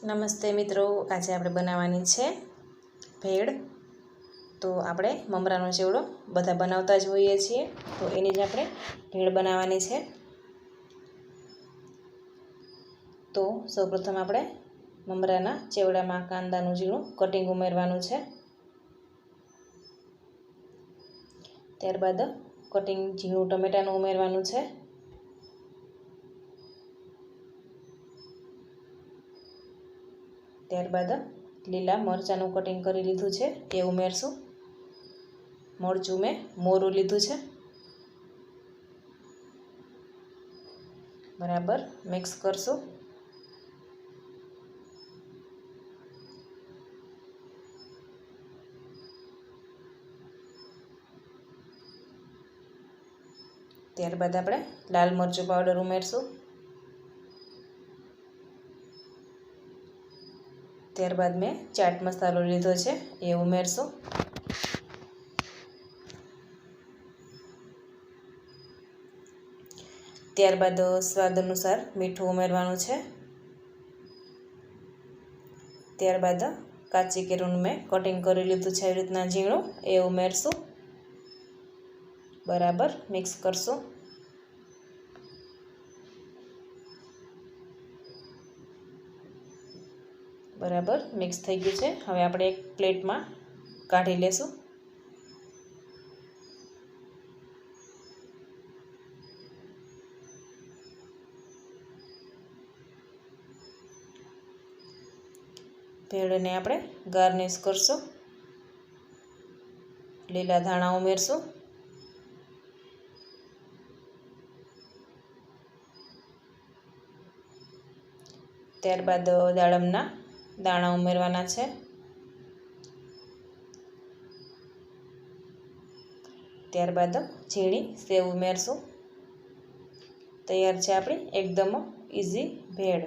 નમસ્તે મિત્રો, આજે આપણે બનાવવાની છે ભેળ। તો આપણે મમરાનો ચેવડો બધા બનાવતા જ હોઈએ છીએ, તો એની જ આપણે ભેળ બનાવવાની છે। તો સૌપ્રથમ આપણે મમરાના ચેવડામાં કાંદાનું ઝીણું કટિંગ ઉમેરવાનું છે। ત્યારબાદ કટિંગ ઝીણું ટમેટાનું ઉમેરવાનું છે। ત્યારબાદ લીલા મરચાંનું કટિંગ કરી લીધું છે એ ઉમેરશું। મરચું મેં મોરું લીધું છે। બરાબર મિક્સ કરશું। ત્યારબાદ આપણે લાલ મરચું પાવડર ઉમેરશું। ત્યારબાદ મેં ચાટ મસાલો લીધો છે એ ઉમેરશું। ત્યારબાદ સ્વાદ અનુસાર મીઠું ઉમેરવાનું છે। ત્યારબાદ કાચી કેરીનું મેં કટિંગ કરી લીધું છે, આવી રીતના ઝીણું એ ઉમેરશું। બરાબર મિક્સ કરશું। બરાબર મિક્સ થઈ ગયું છે। હવે આપણે એક પ્લેટમાં કાઢી લેશું। ભેળને આપણે ગાર્નિશ કરશું। લીલા ધાણા ઉમેરશું। ત્યારબાદ દાડમના દાણા ઉમેરવાના છે। ત્યારબાદ ઝીણી સેવ ઉમેરશું। તૈયાર છે આપણી એકદમ ઇઝી ભેળ।